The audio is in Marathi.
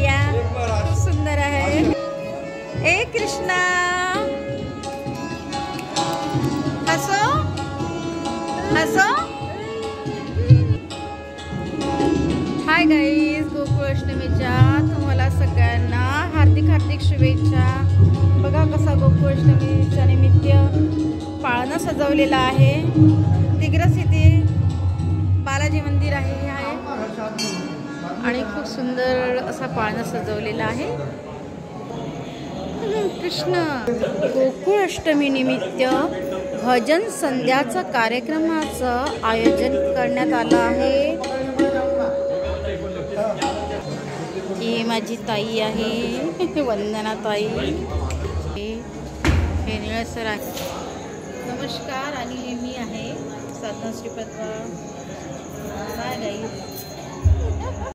मैया खूप सुंदर आहे। ए कृष्णा हसो हसो। हाय गाईज, गोकुळ अष्टमीच्या तुम्हाला सगळ्यांना हार्दिक हार्दिक शुभेच्छा। बघा कसा गोकुळ अष्टमीच्या निमित्त पाळणा सजवलेला आहे। दिग्रस येथे बालाजी मंदिर आहे आणि खूप सुंदर असा पाळणा सजवलेला आहे। कृष्ण गोकुळ अष्टमी निमित्त भजन संध्याचं कार्यक्रमाचं आयोजन करण्यात आलं आहे। ही माझी ताई आहे, वंदना ताई। हे निळसर आहे। नमस्कार, आणि हे मी आहे साधना श्रीपाद।